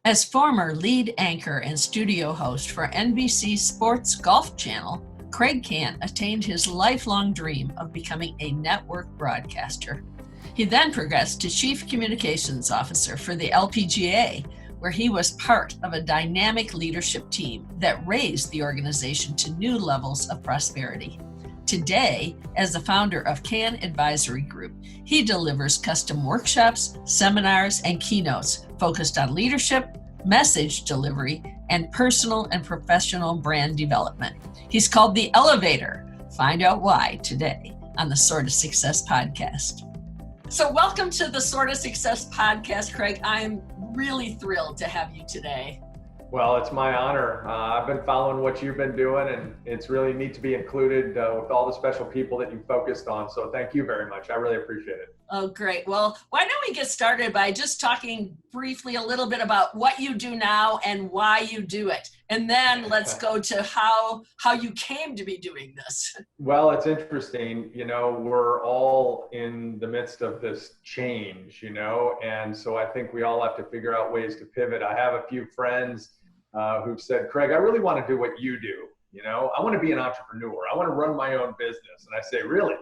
As former lead anchor and studio host for NBC Sports Golf Channel, Kraig Kann attained his lifelong dream of becoming a network broadcaster. He then progressed to Chief Communications Officer for the LPGA, where he was part of a dynamic leadership team that raised the organization to new levels of prosperity. Today, as the founder of Kann Advisory Group, he delivers custom workshops, seminars, and keynotes focused on leadership, message delivery, and personal and professional brand development. He's called the Elevator. Find out why today on the Soar to Success podcast. So welcome to the Soar to Success podcast, Kraig. I'm really thrilled to have you today. Well, it's my honor. I've been following what you've been doing, and it's really neat to be included with all the special people that you focused on. So thank you very much. I really appreciate it. Oh, great. Well, why don't we get started by just talking briefly a little bit about what you do now and why you do it. And then let's go to how you came to be doing this. Well, it's interesting. We're all in the midst of this change, and so I think we all have to figure out ways to pivot. I have a few friends who've said, Kraig, I really want to do what you do. I want to be an entrepreneur. I want to run my own business. And I say, really?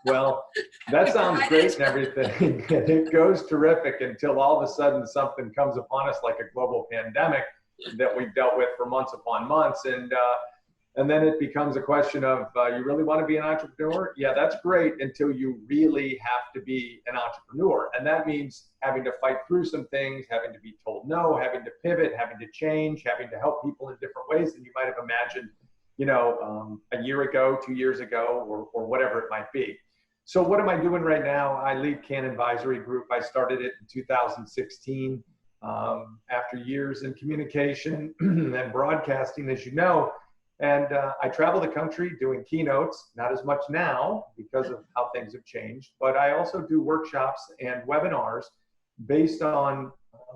Well, that sounds great and everything. And it goes terrific until all of a sudden something comes upon us like a global pandemic that we've dealt with for months upon months. And then it becomes a question of, you really want to be an entrepreneur? Yeah, that's great until you really have to be an entrepreneur. And that means having to fight through some things, having to be told no, having to pivot, having to change, having to help people in different ways than you might have imagined, a year ago, 2 years ago, or whatever it might be. So what am I doing right now? I lead Kann Advisory Group. I started it in 2016 after years in communication and broadcasting, as you know. And I travel the country doing keynotes, not as much now because of how things have changed, but I also do workshops and webinars based on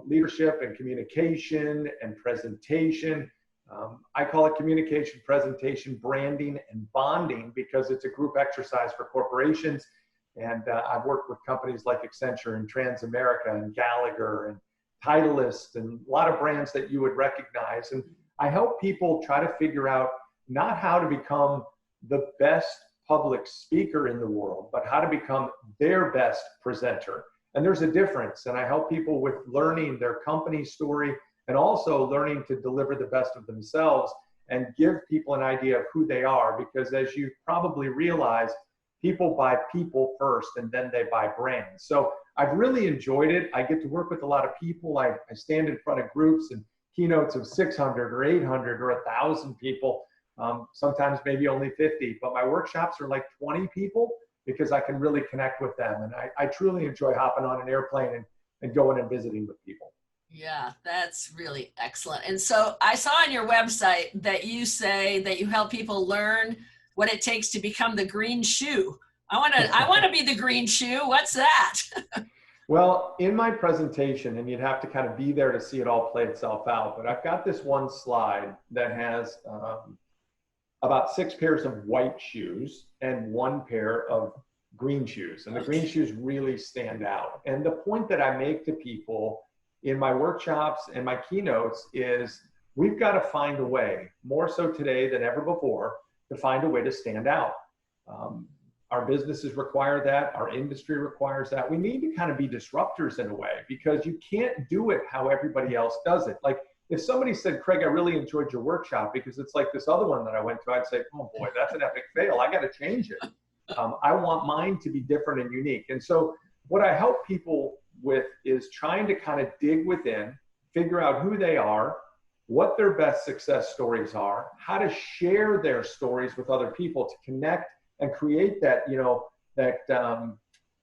leadership and communication and presentation. I call it communication, presentation, branding, and bonding because it's a group exercise for corporations. And I've worked with companies like Accenture and Transamerica and Gallagher and Titleist and a lot of brands that you would recognize. And I help people try to figure out not how to become the best public speaker in the world, but how to become their best presenter. And there's a difference. And I help people with learning their company story and also learning to deliver the best of themselves and give people an idea of who they are. Because as you probably realize, people buy people first and then they buy brands. So I've really enjoyed it. I get to work with a lot of people. I stand in front of groups and keynotes of 600 or 800 or 1,000 people, sometimes maybe only 50, but my workshops are like 20 people because I can really connect with them. And I truly enjoy hopping on an airplane and going and visiting with people. Yeah, that's really excellent. And so I saw on your website that you say that you help people learn what it takes to become the green shoe. I want to be the green shoe. What's that? Well, in my presentation, and you'd have to kind of be there to see it all play itself out, but I've got this one slide that has about 6 pairs of white shoes and 1 pair of green shoes. And the green shoes really stand out. And the point that I make to people in my workshops and my keynotes is we've got to find a way, more so today than ever before, to find a way to stand out. Our businesses require that. Our industry requires that. We need to kind of be disruptors in a way because you can't do it how everybody else does it. Like if somebody said, Kraig, I really enjoyed your workshop because it's like this other one that I went to, I'd say, oh boy, that's an epic fail. I got to change it. I want mine to be different and unique. And so what I help people with is trying to kind of dig within, figure out who they are, what their best success stories are, how to share their stories with other people to connect and create that,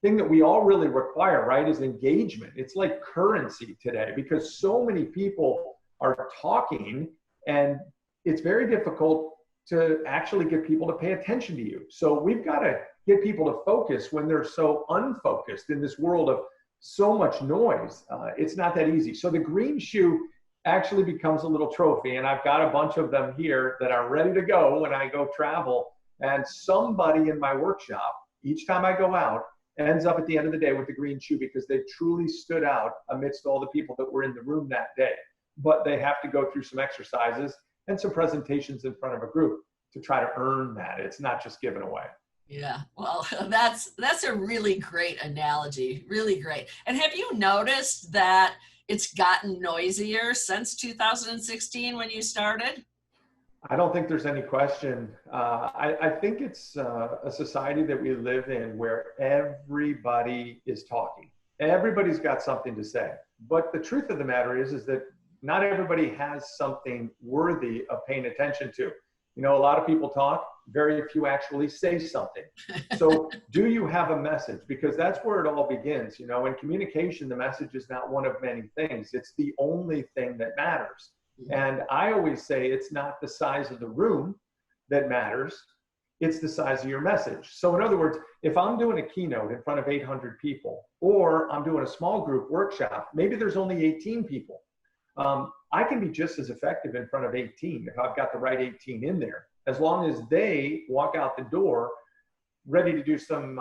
thing that we all really require, right, is engagement. It's like currency today because so many people are talking and it's very difficult to actually get people to pay attention to you. So we've got to get people to focus when they're so unfocused in this world of so much noise. It's not that easy. So the green shoe actually becomes a little trophy. And I've got a bunch of them here that are ready to go when I go travel. And somebody in my workshop, each time I go out, ends up at the end of the day with the green shoe because they truly stood out amidst all the people that were in the room that day. But they have to go through some exercises and some presentations in front of a group to try to earn that. It's not just given away. Yeah, well, that's a really great analogy, really great. And have you noticed that it's gotten noisier since 2016 when you started? I don't think there's any question. I think it's a society that we live in where everybody is talking. Everybody's got something to say. But the truth of the matter is that not everybody has something worthy of paying attention to. You know, a lot of people talk, very few actually say something. So do you have a message? Because that's where it all begins. You know, in communication, the message is not one of many things. It's the only thing that matters. And I always say it's not the size of the room that matters, it's the size of your message. So in other words, if I'm doing a keynote in front of 800 people, or I'm doing a small group workshop, maybe there's only 18 people. I can be just as effective in front of 18 if I've got the right 18 in there, as long as they walk out the door ready to do some,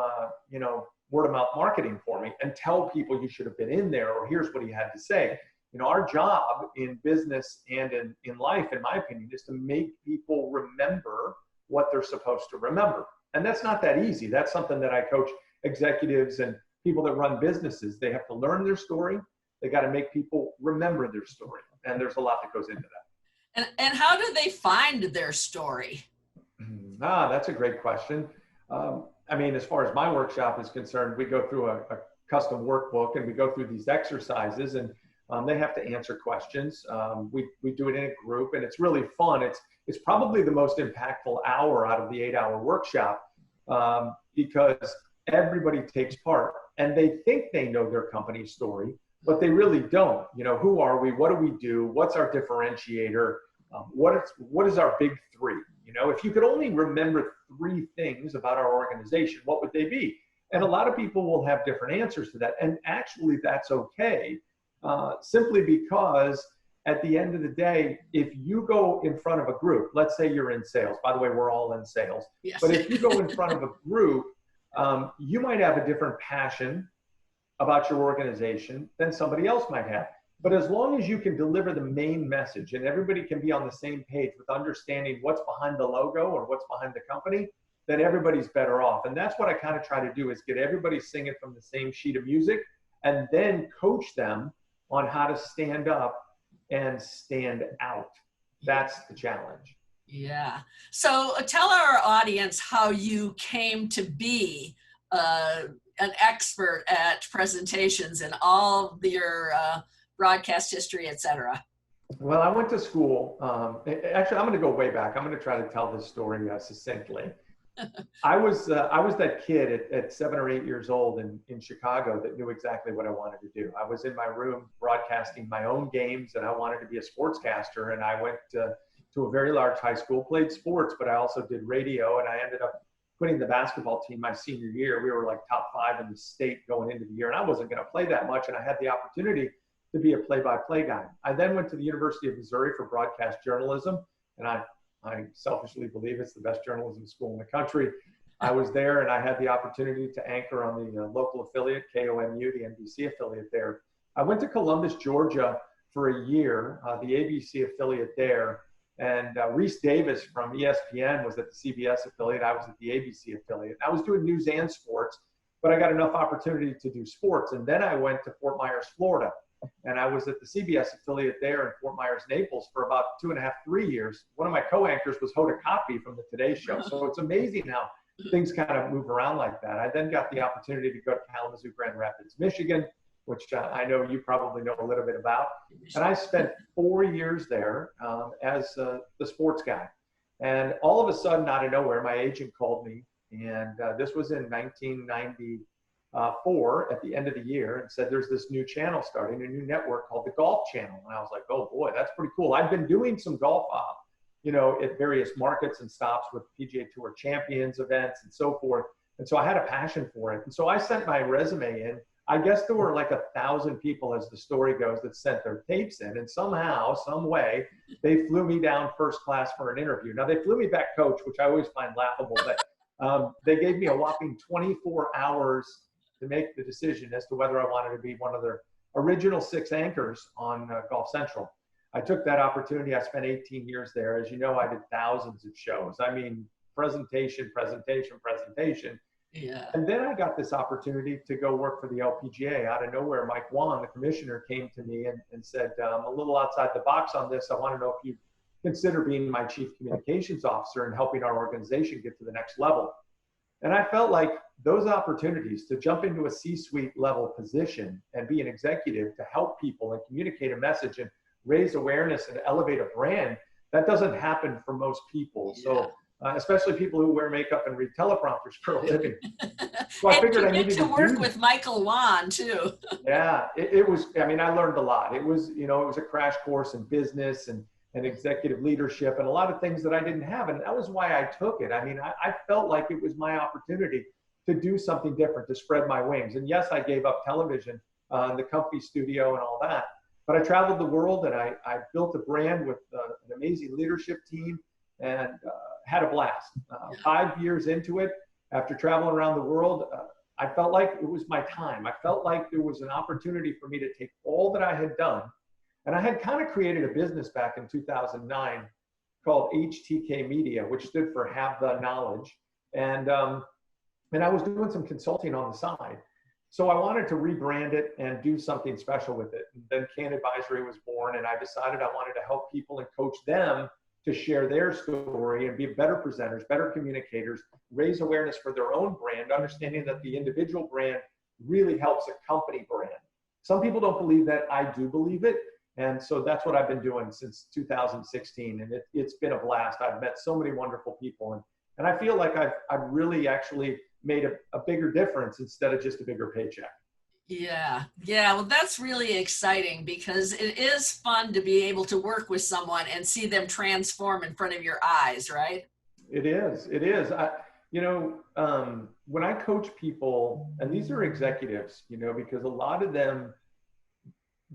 word of mouth marketing for me and tell people you should have been in there, or here's what he had to say. You know, our job in business and in life, in my opinion, is to make people remember what they're supposed to remember. And that's not that easy. That's something that I coach executives and people that run businesses. They have to learn their story. They got to make people remember their story. And there's a lot that goes into that. And how do they find their story? That's a great question. I mean, as far as my workshop is concerned, we go through a custom workbook and we go through these exercises, and they have to answer questions. We do it in a group, and it's really fun. It's probably the most impactful hour out of the 8-hour workshop, because everybody takes part and they think they know their company's story, but they really don't. You know, who are we? What do we do? What's our differentiator? What is our big three? You know, if you could only remember 3 things about our organization, what would they be? And a lot of people will have different answers to that. And actually that's okay. Simply because at the end of the day, if you go in front of a group, let's say you're in sales, by the way, we're all in sales, yes. But if you go in front of a group, you might have a different passion about your organization than somebody else might have. But as long as you can deliver the main message and everybody can be on the same page with understanding what's behind the logo or what's behind the company, then everybody's better off. And that's what I kind of try to do, is get everybody singing from the same sheet of music and then coach them on how to stand up and stand out. That's the challenge. Yeah. So tell our audience how you came to be an expert at presentations and all your broadcast history, et cetera. Well, I went to school. Actually, I'm going to go way back. I'm going to try to tell this story succinctly. I was that kid at 7 or 8 years old in Chicago that knew exactly what I wanted to do. I was in my room broadcasting my own games, and I wanted to be a sportscaster. And I went to a very large high school, played sports, but I also did radio, and I ended up quitting the basketball team my senior year. We were like top 5 in the state going into the year, and I wasn't going to play that much, and I had the opportunity to be a play-by-play guy. I then went to the University of Missouri for broadcast journalism, and I selfishly believe it's the best journalism school in the country. I was there, and I had the opportunity to anchor on the local affiliate, KOMU, the NBC affiliate there. I went to Columbus, Georgia for a year, the ABC affiliate there, and Reese Davis from ESPN was at the CBS affiliate. I was at the ABC affiliate. I was doing news and sports, but I got enough opportunity to do sports. And then I went to Fort Myers, Florida, and I was at the CBS affiliate there in Fort Myers, Naples for about 2.5, 3 years. One of my co-anchors was Hoda Kotb from the Today Show. So it's amazing how things kind of move around like that. I then got the opportunity to go to Kalamazoo, Grand Rapids, Michigan, which I know you probably know a little bit about. And I spent 4 years there as the sports guy. And all of a sudden, out of nowhere, my agent called me. And this was in 1994 at the end of the year, and said, there's this new channel starting, a new network called the Golf Channel. And I was like, oh boy, that's pretty cool. I've been doing some golf, at various markets and stops with PGA Tour Champions events and so forth. And so I had a passion for it. And so I sent my resume in. I guess there were like 1,000 people, as the story goes, that sent their tapes in. And somehow, some way, they flew me down first class for an interview. Now, they flew me back coach, which I always find laughable, but they gave me a whopping 24 hours to make the decision as to whether I wanted to be one of their original 6 anchors on Golf Central. I took that opportunity. I spent 18 years there. As you know, I did thousands of shows. I mean, presentation. Yeah. And then I got this opportunity to go work for the LPGA. Out of nowhere, Mike Wan, the commissioner, came to me and said, I'm a little outside the box on this. I want to know if you consider being my chief communications officer and helping our organization get to the next level. And I felt like those opportunities to jump into a C-suite level position and be an executive to help people and communicate a message and raise awareness and elevate a brand, that doesn't happen for most people. Yeah. So especially people who wear makeup and read teleprompters for a living. So I and figured you I get needed to work do with Michael Wan too. Yeah, it was, I mean, I learned a lot. It was, you know, it was a crash course in business and executive leadership and a lot of things that I didn't have. And that was why I took it. I mean, I felt like it was my opportunity to do something different, to spread my wings. And yes, I gave up television, the company studio and all that. But I traveled the world and I built a brand with an amazing leadership team and had a blast. 5 years into it, after traveling around the world, I felt like it was my time. I felt like there was an opportunity for me to take all that I had done. And I had kind of created a business back in 2009 called HTK Media, which stood for Have the Knowledge. And I was doing some consulting on the side. So I wanted to rebrand it and do something special with it. And then Kann Advisory was born, and I decided I wanted to help people and coach them to share their story and be better presenters, better communicators, raise awareness for their own brand, understanding that the individual brand really helps a company brand. Some people don't believe that. I do believe it. And so that's what I've been doing since 2016. And it's been a blast. I've met so many wonderful people. And I feel like I've really actually made a bigger difference instead of just a bigger paycheck. Yeah. Well, that's really exciting because it is fun to be able to work with someone and see them transform in front of your eyes, right? It is. When I coach people, and these are executives, because a lot of them,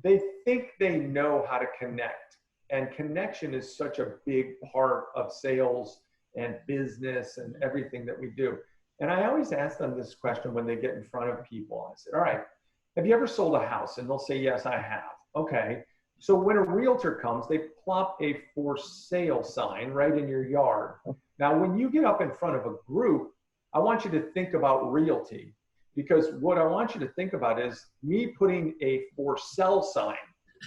they think they know how to connect. And connection is such a big part of sales and business and everything that we do. And I always ask them this question when they get in front of people. I said, all right, have you ever sold a house? And they'll say, yes, I have. Okay. So when a realtor comes, they plop a for sale sign right in your yard. Now, when you get up in front of a group, I want you to think about realty, because what I want you to think about is me putting a for sale sign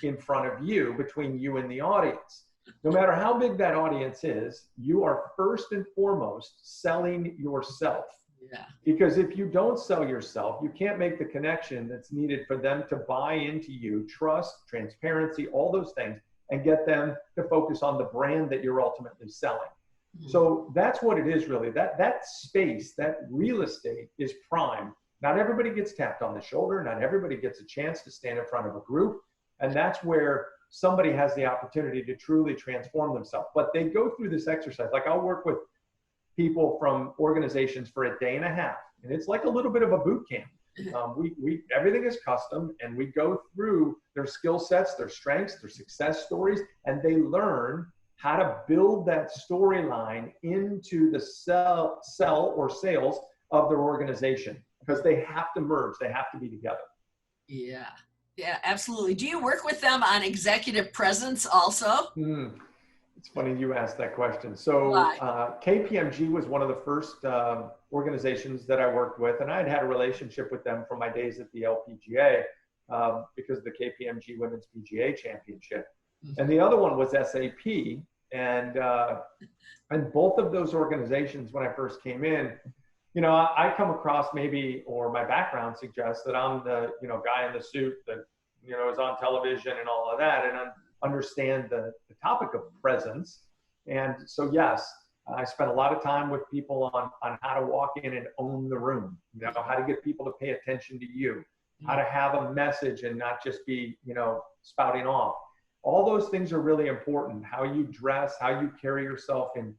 in front of you, between you and the audience. No matter how big that audience is, you are first and foremost selling yourself. Yeah. Because if you don't sell yourself, you can't make the connection that's needed for them to buy into you, trust, transparency, all those things, and get them to focus on the brand that you're ultimately selling. Mm-hmm. So that's what it is really. That space, that real estate is prime. Not everybody gets tapped on the shoulder. Not everybody gets a chance to stand in front of a group. And that's where somebody has the opportunity to truly transform themselves. But they go through this exercise. Like, I'll work with people from organizations for a day and a half, and it's like a little bit of a boot camp. We everything is custom, and we go through their skill sets, their strengths, their success stories, and they learn how to build that storyline into the sell or sales of their organization, because they have to merge, they have to be together. Yeah, absolutely. Do you work with them on executive presence also? It's funny you asked that question. So KPMG was one of the first organizations that I worked with, and I had a relationship with them from my days at the LPGA because of the KPMG Women's PGA Championship. Mm-hmm. And the other one was SAP. And both of those organizations, when I first came in, I come across maybe, or my background suggests that I'm the, guy in the suit that, is on television and all of that, and understand the topic of presence. And so, yes, I spent a lot of time with people on how to walk in and own the room, how to get people to pay attention to you, how to have a message and not just be, spouting off. All those things are really important. How you dress, how you carry yourself in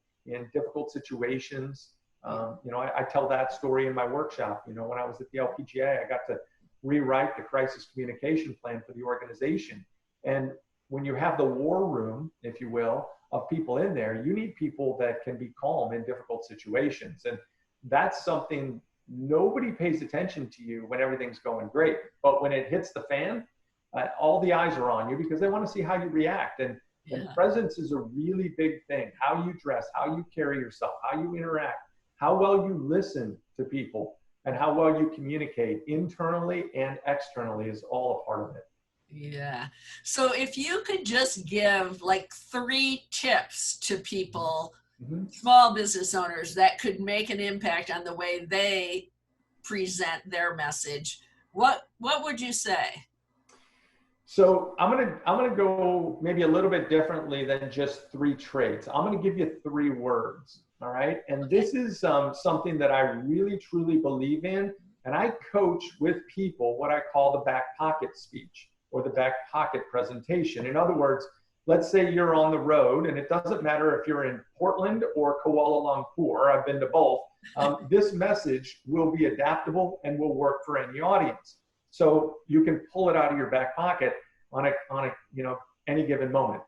difficult situations. I tell that story in my workshop. When I was at the LPGA, I got to rewrite the crisis communication plan for the organization. And when you have the war room, if you will, of people in there, you need people that can be calm in difficult situations. And that's something nobody pays attention to you when everything's going great. But when it hits the fan, all the eyes are on you because they want to see how you react. And presence is a really big thing. How you dress, how you carry yourself, how you interact, how well you listen to people, and how well you communicate internally and externally is all a part of it. Yeah. So if you could just give like 3 tips to people, small business owners, that could make an impact on the way they present their message, what would you say? So I'm gonna go maybe a little bit differently than just 3 traits. I'm gonna give you 3 words. All right. And this is something that I really truly believe in. And I coach with people what I call the back pocket speech or the back pocket presentation. In other words, let's say you're on the road, and it doesn't matter if you're in Portland or Kuala Lumpur, I've been to both. This message will be adaptable and will work for any audience. So you can pull it out of your back pocket on a any given moment.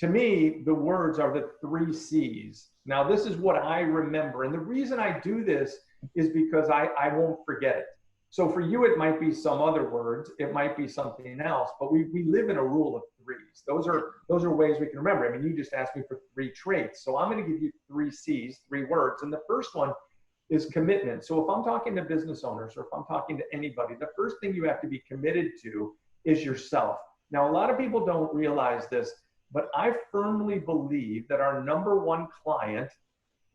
To me, the words are the 3 C's. Now, this is what I remember. And the reason I do this is because I won't forget it. So for you, it might be some other words. It might be something else. But we live in a rule of 3s. Those are ways we can remember. I mean, you just asked me for 3 traits. So I'm going to give you 3 C's, 3 words. And the first one is commitment. So if I'm talking to business owners or if I'm talking to anybody, the first thing you have to be committed to is yourself. Now, a lot of people don't realize this, but I firmly believe that our number 1 client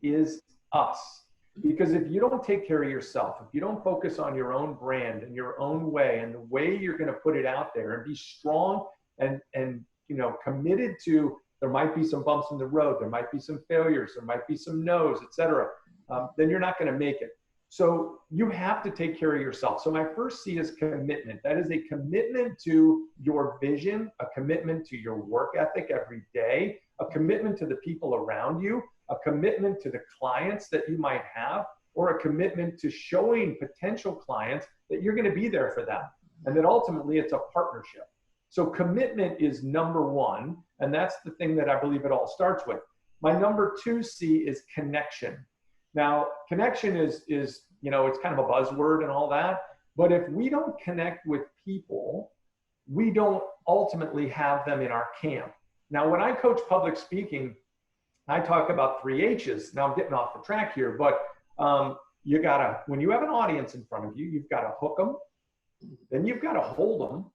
is us. Because if you don't take care of yourself, if you don't focus on your own brand and your own way and the way you're going to put it out there and be strong and committed to, there might be some bumps in the road, there might be some failures, there might be some no's, etc., then you're not going to make it. So you have to take care of yourself. So my first C is commitment. That is a commitment to your vision, a commitment to your work ethic every day, a commitment to the people around you, a commitment to the clients that you might have, or a commitment to showing potential clients that you're going to be there for them. And that ultimately it's a partnership. So commitment is number 1. And that's the thing that I believe it all starts with. My number 2 C is connection. Now, connection is it's kind of a buzzword and all that. But if we don't connect with people, we don't ultimately have them in our camp. Now, when I coach public speaking, I talk about 3 H's. Now I'm getting off the track here, but when you have an audience in front of you, you've got to hook them, then you've got to hold them.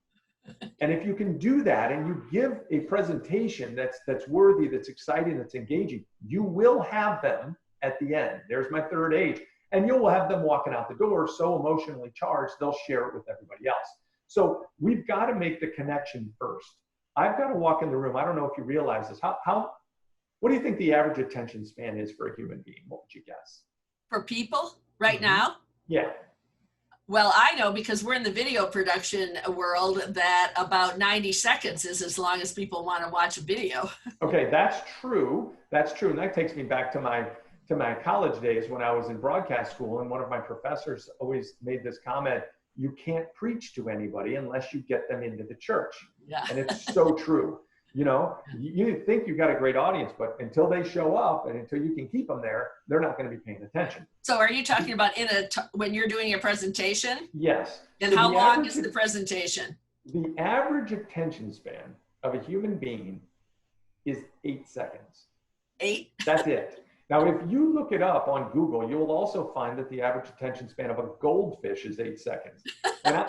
And if you can do that and you give a presentation that's worthy, that's exciting, that's engaging, you will have them at the end. There's my 3rd H. And you'll have them walking out the door so emotionally charged, they'll share it with everybody else. So we've got to make the connection first. I've got to walk in the room. I don't know if you realize this. What do you think the average attention span is for a human being? What would you guess? For people right now? Yeah. Well, I know because we're in the video production world that about 90 seconds is as long as people want to watch a video. Okay, that's true. That's true. And that takes me back to my college days when I was in broadcast school. And one of my professors always made this comment: you can't preach to anybody unless you get them into the church. Yeah. And it's so true. You think you've got a great audience, but until they show up and until you can keep them there, they're not going to be paying attention. So are you talking about when you're doing a presentation? Yes. And so how long is the presentation? The average attention span of a human being is 8 seconds. 8? That's it. Now, if you look it up on Google, you'll also find that the average attention span of a goldfish is 8 seconds. And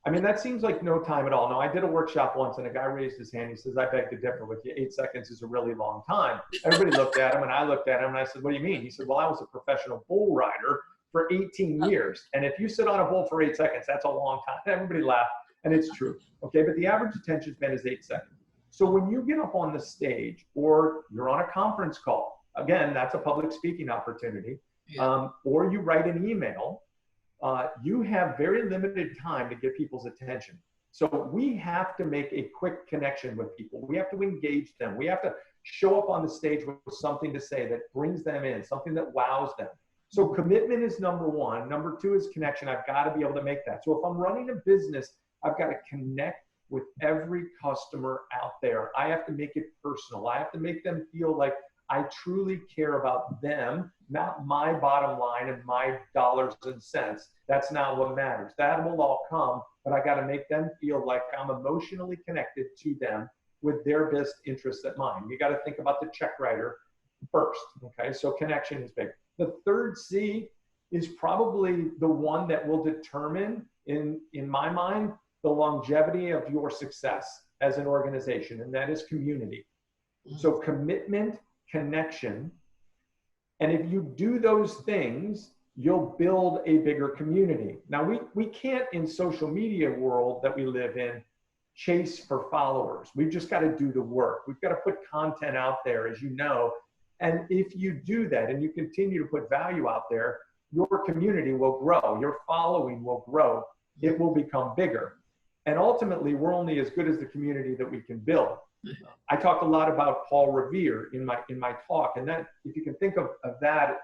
I mean, that seems like no time at all. Now, I did a workshop once and a guy raised his hand. He says, I beg to differ with you. 8 seconds is a really long time. Everybody looked at him and I looked at him and I said, what do you mean? He said, well, I was a professional bull rider for 18 years. And if you sit on a bull for 8 seconds, that's a long time. Everybody laughed, and it's true. Okay, but the average attention span is 8 seconds. So when you get up on the stage or you're on a conference call, again, that's a public speaking opportunity, or you write an email, you have very limited time to get people's attention. So we have to make a quick connection with people. We have to engage them. We have to show up on the stage with something to say that brings them in, something that wows them. So commitment is number 1. Number 2 is connection. I've got to be able to make that. So if I'm running a business, I've got to connect with every customer out there. I have to make it personal. I have to make them feel like I truly care about them, not my bottom line and my dollars and cents. That's not what matters. That will all come, but I got to make them feel like I'm emotionally connected to them with their best interests at mind. You got to think about the check writer first. Okay, so connection is big. The third C is probably the one that will determine, in my mind, the longevity of your success as an organization, and that is community. So commitment, connection, and if you do those things, you'll build a bigger community. Now, we can't, in social media world that we live in, chase for followers. We've just got to do the work. We've got to put content out there, as you know. And if you do that and you continue to put value out there, your community will grow, your following will grow, it will become bigger. And ultimately, we're only as good as the community that we can build. I talked a lot about Paul Revere in my talk, and that, if you can think of that,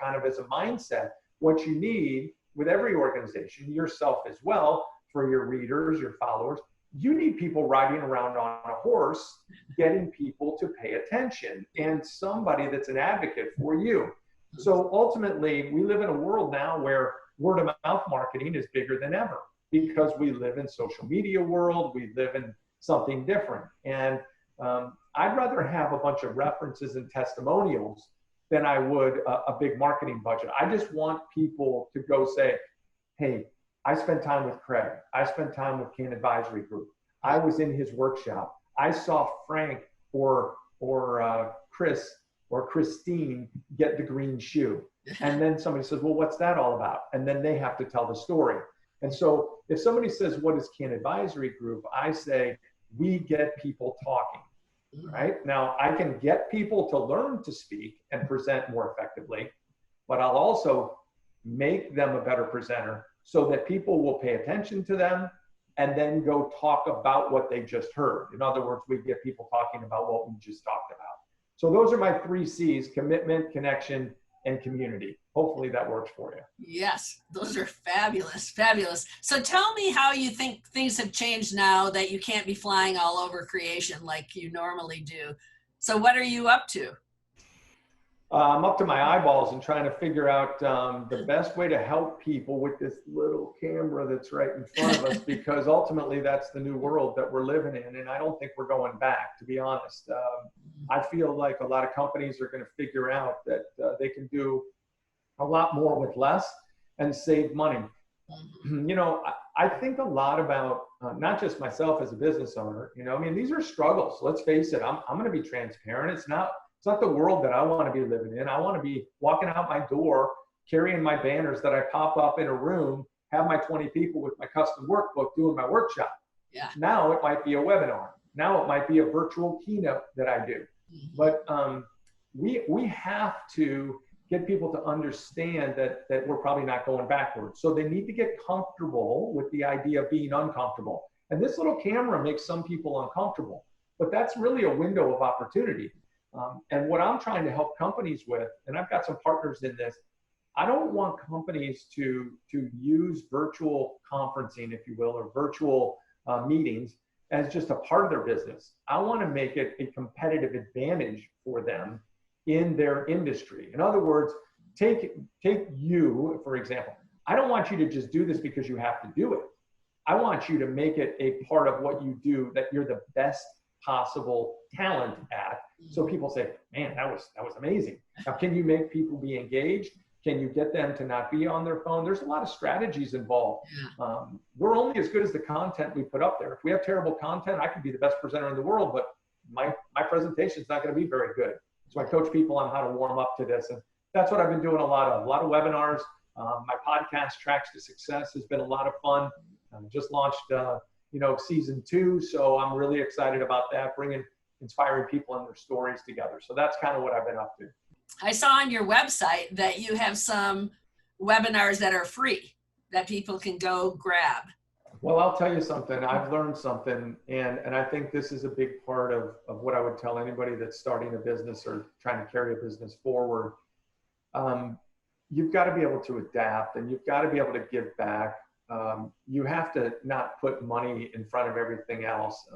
kind of as a mindset, what you need with every organization, yourself as well, for your readers, your followers, you need people riding around on a horse, getting people to pay attention, and somebody that's an advocate for you. So ultimately, we live in a world now where word of mouth marketing is bigger than ever, because we live in social media world, we live in something different. And I'd rather have a bunch of references and testimonials than I would a big marketing budget. I just want people to go say, hey, I spent time with Kraig. I spent time with Kann Advisory Group. I was in his workshop. I saw Frank or Chris or Christine get the green shoe. And then somebody says, well, what's that all about? And then they have to tell the story. And so if somebody says, what is Kann Advisory Group? I say, we get people talking, right? Now, I can get people to learn to speak and present more effectively, but I'll also make them a better presenter so that people will pay attention to them and then go talk about what they just heard. In other words, we get people talking about what we just talked about. So those are my 3 C's: commitment, connection, and community. Hopefully that works for you. Yes, those are fabulous, fabulous. So tell me how you think things have changed now that you can't be flying all over creation like you normally do. So what are you up to? I'm up to my eyeballs and trying to figure out the best way to help people with this little camera that's right in front of us, because ultimately that's the new world that we're living in. And I don't think we're going back, to be honest. I feel like a lot of companies are going to figure out that they can do a lot more with less and save money. I think a lot about not just myself as a business owner. These are struggles. Let's face it. I'm going to be transparent. It's not the world that I want to be living in. I want to be walking out my door, carrying my banners that I pop up in a room, have my 20 people with my custom workbook doing my workshop. Yeah. Now it might be a webinar. Now it might be a virtual keynote that I do. But we have to get people to understand that we're probably not going backwards. So they need to get comfortable with the idea of being uncomfortable. And this little camera makes some people uncomfortable, but that's really a window of opportunity. And what I'm trying to help companies with, and I've got some partners in this, I don't want companies to use virtual conferencing, if you will, or virtual meetings as just a part of their business. I want to make it a competitive advantage for them in their industry. In other words, take you, for example. I don't want you to just do this because you have to do it. I want you to make it a part of what you do that you're the best possible talent at. So people say, man, that was amazing. Now, can you make people be engaged? Can you get them to not be on their phone? There's a lot of strategies involved. We're only as good as the content we put up there. If we have terrible content, I could be the best presenter in the world, but my presentation is not going to be very good. So I coach people on how to warm up to this. And that's what I've been doing a lot of webinars. My podcast, Tracks to Success, has been a lot of fun. Just launched, season 2. So I'm really excited about that, inspiring people and their stories together. So that's kind of what I've been up to. I saw on your website that you have some webinars that are free that people can go grab. Well, I'll tell you something. I've learned something, and I think this is a big part of what I would tell anybody that's starting a business or trying to carry a business forward. You've got to be able to adapt, and you've got to be able to give back. You have to not put money in front of everything else.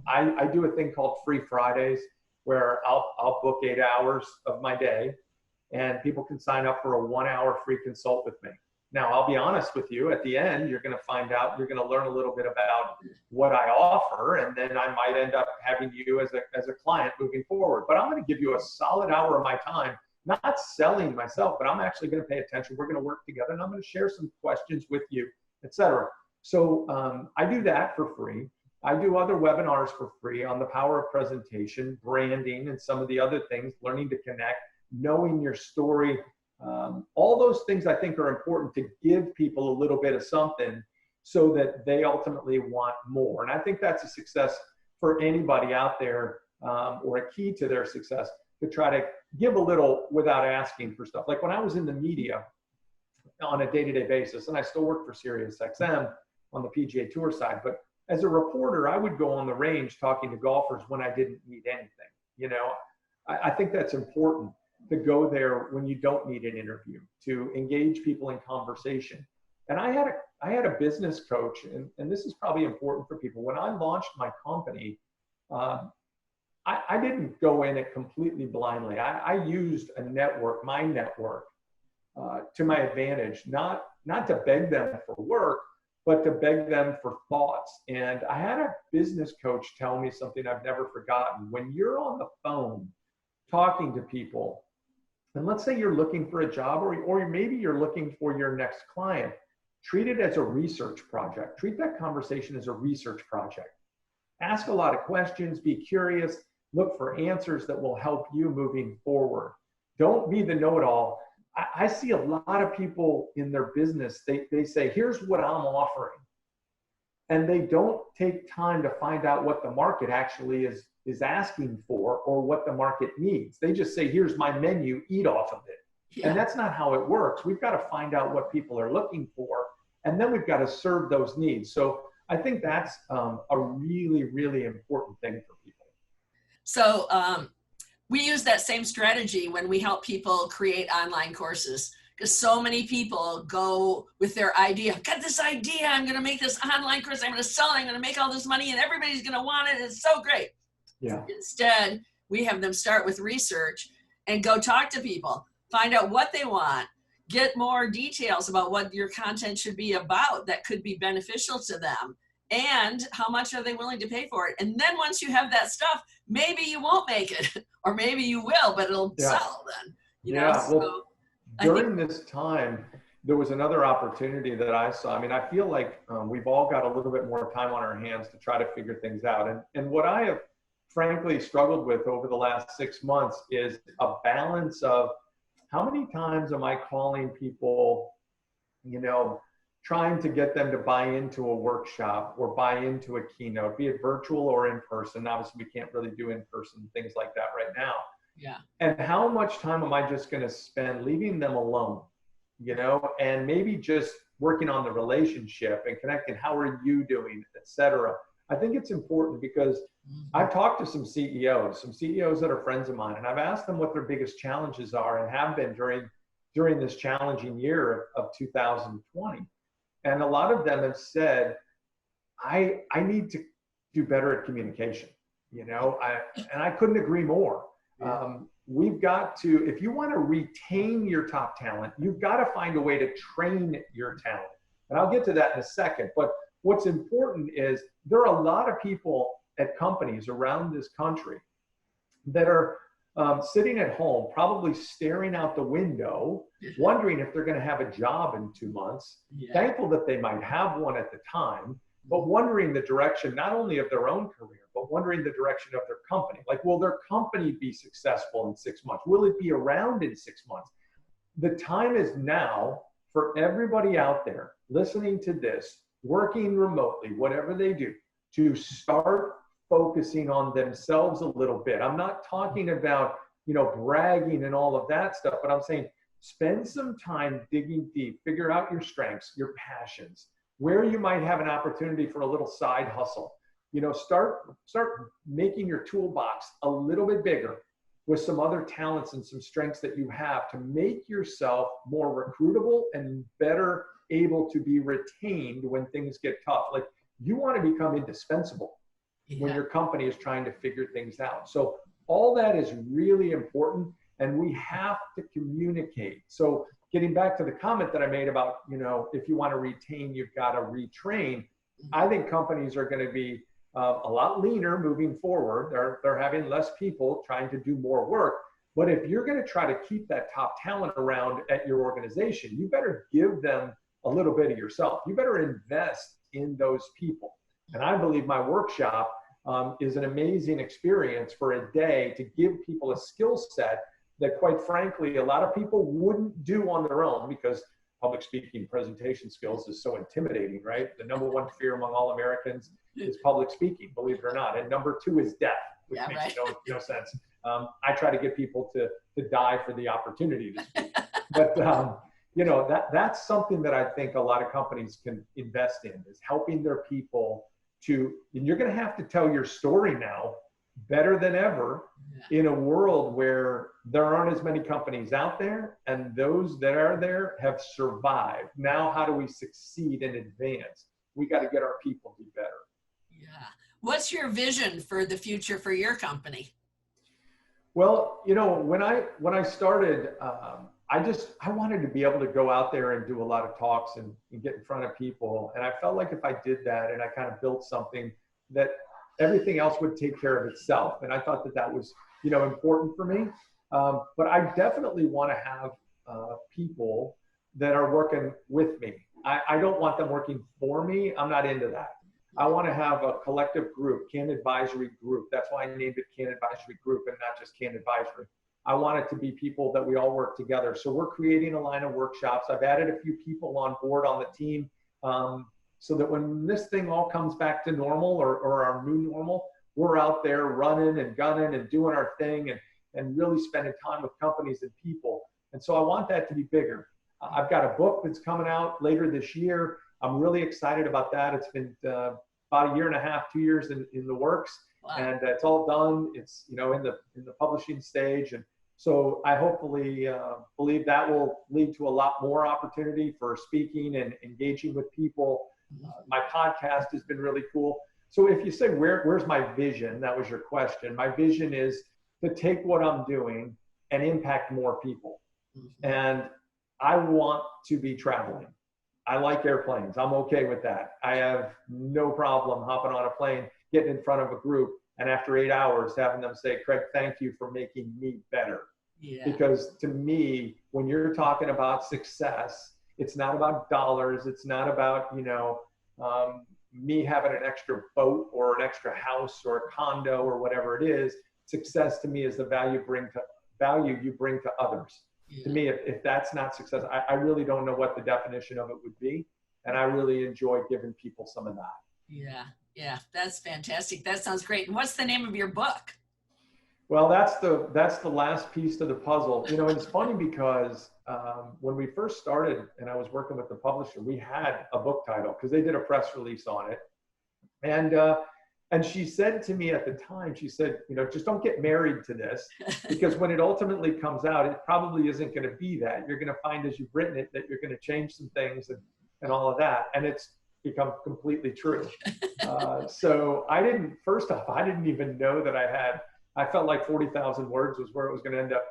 I do a thing called Free Fridays. where I'll book 8 hours of my day, and people can sign up for a 1-hour free consult with me. Now, I'll be honest with you, at the end, you're going to find out, you're going to learn a little bit about what I offer, and then I might end up having you as a client moving forward. But I'm going to give you a solid hour of my time, not selling myself, but I'm actually going to pay attention. We're going to work together, and I'm going to share some questions with you, etc. So I do that for free. I do other webinars for free on the power of presentation, branding, and some of the other things, learning to connect, knowing your story. All those things I think are important to give people a little bit of something so that they ultimately want more. And I think that's a success for anybody out there, or a key to their success, to try to give a little without asking for stuff. Like when I was in the media on a day-to-day basis, and I still work for SiriusXM on the PGA Tour side, but as a reporter, I would go on the range talking to golfers when I didn't need anything. You know, I think that's important, to go there when you don't need an interview, to engage people in conversation. And I had a business coach, and this is probably important for people. When I launched my company, I didn't go in it completely blindly. I used a network, my network, to my advantage, not to beg them for work, but to beg them for thoughts. And I had a business coach tell me something I've never forgotten. When you're on the phone talking to people, and let's say you're looking for a job, or maybe you're looking for your next client, treat it as a research project. Treat that conversation as a research project. Ask a lot of questions, be curious, look for answers that will help you moving forward. Don't be the know-it-all. I see a lot of people in their business, they say, here's what I'm offering. And they don't take time to find out what the market actually is asking for, or what the market needs. They just say, here's my menu, eat off of it. Yeah. And that's not how it works. We've got to find out what people are looking for, and then we've got to serve those needs. So I think that's a really, really important thing for people. So we use that same strategy when we help people create online courses, because so many people go with their idea. I've got this idea, I'm going to make this online course, I'm going to sell it, I'm going to make all this money, and everybody's going to want it. It's so great. Yeah. Instead, we have them start with research and go talk to people, find out what they want, get more details about what your content should be about that could be beneficial to them, and how much are they willing to pay for it. And then once you have that stuff, maybe you won't make it, or maybe you will, but it'll sell then. You know? Well, during this time, there was another opportunity that I saw. I mean, I feel like we've all got a little bit more time on our hands to try to figure things out. And what I have frankly struggled with over the last 6 months is a balance of how many times am I calling people, you know, trying to get them to buy into a workshop or buy into a keynote, be it virtual or in person. Obviously, we can't really do in-person things like that right now. Yeah. And how much time am I just going to spend leaving them alone, you know, and maybe just working on the relationship and connecting, how are you doing, et cetera. I think it's important because I've talked to some CEOs that are friends of mine, and I've asked them what their biggest challenges are and have been during this challenging year of 2020. And a lot of them have said, I need to do better at communication, you know, and I couldn't agree more. We've got to, if you want to retain your top talent, you've got to find a way to train your talent. And I'll get to that in a second. But what's important is there are a lot of people at companies around this country that are sitting at home, probably staring out the window, wondering if they're going to have a job in 2 months, thankful that they might have one at the time, but wondering the direction not only of their own career, but wondering the direction of their company. Like, will their company be successful in 6 months? Will it be around in 6 months? The time is now for everybody out there listening to this, working remotely, whatever they do, to start focusing on themselves a little bit. I'm not talking about, you know, bragging and all of that stuff, but I'm saying spend some time digging deep, figure out your strengths, your passions, where you might have an opportunity for a little side hustle. You know, start making your toolbox a little bit bigger with some other talents and some strengths that you have to make yourself more recruitable and better able to be retained when things get tough. Like, you want to become indispensable when your company is trying to figure things out. So All that is really important, and we have to communicate. So getting back to the comment that I made about, if you want to retain, you've got to retrain. I think companies are going to be a lot leaner moving forward. They're having less people trying to do more work. But if you're going to try to keep that top talent around at your organization, you better give them a little bit of yourself. You better invest in those people. And I believe my workshop is an amazing experience for a day to give people a skill set that, quite frankly, a lot of people wouldn't do on their own, because public speaking, presentation skills is so intimidating, right? The number one fear among all Americans is public speaking, believe it or not. And number two is death, which makes no sense. I try to get people to die for the opportunity to speak. But, that's something that I think a lot of companies can invest in, is helping their people to, and you're going to have to tell your story now better than ever in a world where there aren't as many companies out there, and those that are there have survived. Now, how do we succeed and advance? We got to get our people to be better. Yeah. What's your vision for the future for your company? Well, when I started, I wanted to be able to go out there and do a lot of talks and get in front of people. And I felt like if I did that and I kind of built something, that everything else would take care of itself. And I thought that was, important for me. But I definitely want to have people that are working with me. I don't want them working for me. I'm not into that. I want to have a collective group, Kann Advisory Group. That's why I named it Kann Advisory Group and not just Kann Advisory. I want it to be people that we all work together. So we're creating a line of workshops. I've added a few people on board on the team so that when this thing all comes back to normal or our new normal, we're out there running and gunning and doing our thing and really spending time with companies and people. And so I want that to be bigger. I've got a book that's coming out later this year. I'm really excited about that. It's been about a year and a half, 2 years in the works. Wow. And it's all done. It's in the publishing stage, and so I hopefully believe that will lead to a lot more opportunity for speaking and engaging with people. My podcast has been really cool. So if you say where's my vision, that was your question. My vision is to take what I'm doing and impact more people. Mm-hmm. And I want to be traveling. I like airplanes. I'm okay with that. I have no problem hopping on a plane, getting in front of a group, and after 8 hours having them say, Kraig, thank you for making me better. Yeah. Because to me, when you're talking about success, it's not about dollars. It's not about, me having an extra boat or an extra house or a condo or whatever it is. Success to me is the value you bring to others. Yeah. To me, if that's not success, I really don't know what the definition of it would be. And I really enjoy giving people some of that. Yeah, that's fantastic. That sounds great. And what's the name of your book? Well, that's the last piece to the puzzle. It's funny because when we first started and I was working with the publisher, we had a book title because they did a press release on it. And she said to me at the time, she said, just don't get married to this, because when it ultimately comes out, it probably isn't going to be that. You're going to find as you've written it that you're going to change some things and all of that. And it's become completely true. So I didn't even know that I felt like 40,000 words was where it was going to end up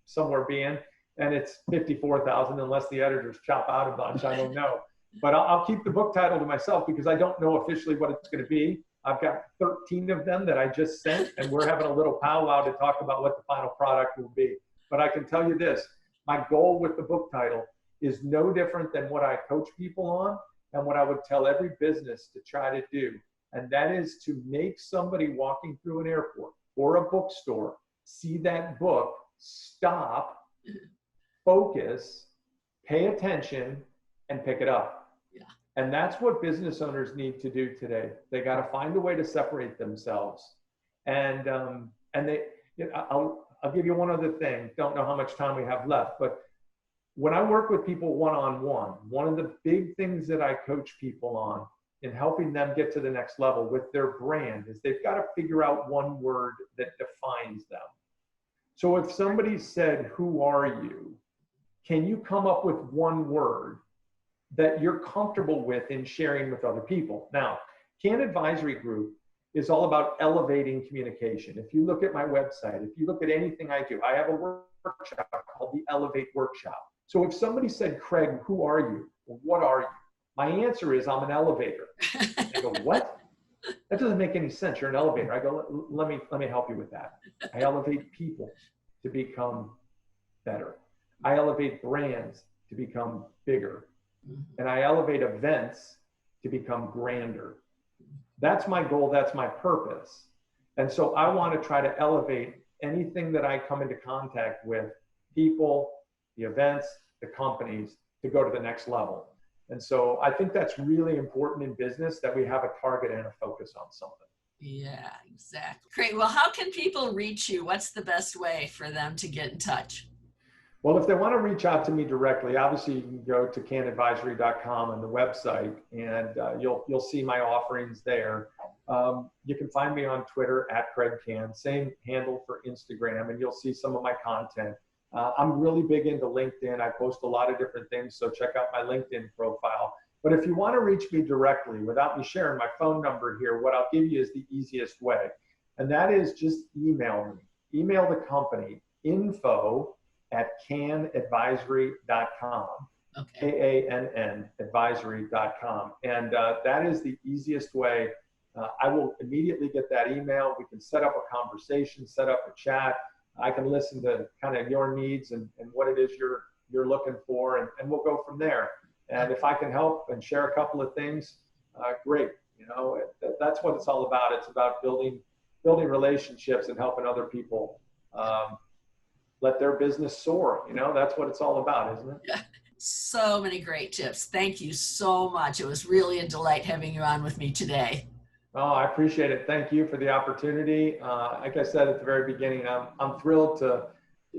somewhere being. And it's 54,000 unless the editors chop out a bunch. I don't know. But I'll keep the book title to myself because I don't know officially what it's going to be. I've got 13 of them that I just sent, and we're having a little powwow to talk about what the final product will be. But I can tell you this, my goal with the book title is no different than what I coach people on and what I would tell every business to try to do. And that is to make somebody walking through an airport or a bookstore see that book, stop, focus, pay attention, and pick it up. Yeah. And that's what business owners need to do today. They got to find a way to separate themselves. And I'll give you one other thing. Don't know how much time we have left, but when I work with people one-on-one, one of the big things that I coach people on in helping them get to the next level with their brand is they've got to figure out one word that defines them. So if somebody said, "Who are you?" Can you come up with one word that you're comfortable with in sharing with other people? Now, Kann Advisory Group is all about elevating communication. If you look at my website, if you look at anything I do, I have a workshop called the Elevate Workshop. So if somebody said, Kraig, who are you? Or what are you? My answer is, I'm an elevator. I go, what? That doesn't make any sense. You're an elevator. I go, let me help you with that. I elevate people to become better. I elevate brands to become bigger. And I elevate events to become grander. That's my goal. That's my purpose. And so I want to try to elevate anything that I come into contact with, people, the events, the companies, to go to the next level. And so I think that's really important in business, that we have a target and a focus on something. Yeah, exactly. Great. Well, how can people reach you? What's the best way for them to get in touch? Well, if they want to reach out to me directly, obviously you can go to cannadvisory.com on the website, and you'll see my offerings there. You can find me on Twitter at Kraig Kann, same handle for Instagram, and you'll see some of my content. I'm really big into LinkedIn. I post a lot of different things, so check out my LinkedIn profile. But if you want to reach me directly without me sharing my phone number here, what I'll give you is the easiest way. And that is just email me. Email the company, info@kannadvisory.com. Okay. KANN advisory.com. And that is the easiest way. I will immediately get that email. We can set up a conversation, set up a chat. I can listen to kind of your needs and what it is you're looking for, and we'll go from there. And if I can help and share a couple of things, great. You know, that's what it's all about. It's about building relationships and helping other people let their business soar. You know, that's what it's all about, isn't it? Yeah. So many great tips. Thank you so much. It was really a delight having you on with me today. Oh, I appreciate it. Thank you for the opportunity. Like I said at the very beginning, I'm thrilled to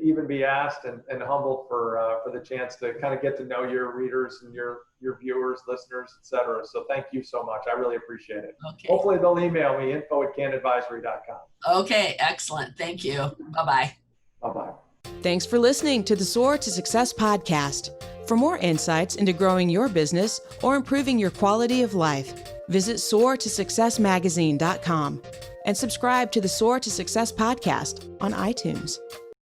even be asked, and humbled for the chance to kind of get to know your readers and your viewers, listeners, etc. So thank you so much. I really appreciate it. Okay. Hopefully they'll email me, info@kannadvisory.com. Okay, excellent. Thank you. Bye-bye. Bye-bye. Thanks for listening to the Soar to Success podcast. For more insights into growing your business or improving your quality of life, visit soartosuccessmagazine.com and subscribe to the Soar to Success podcast on iTunes.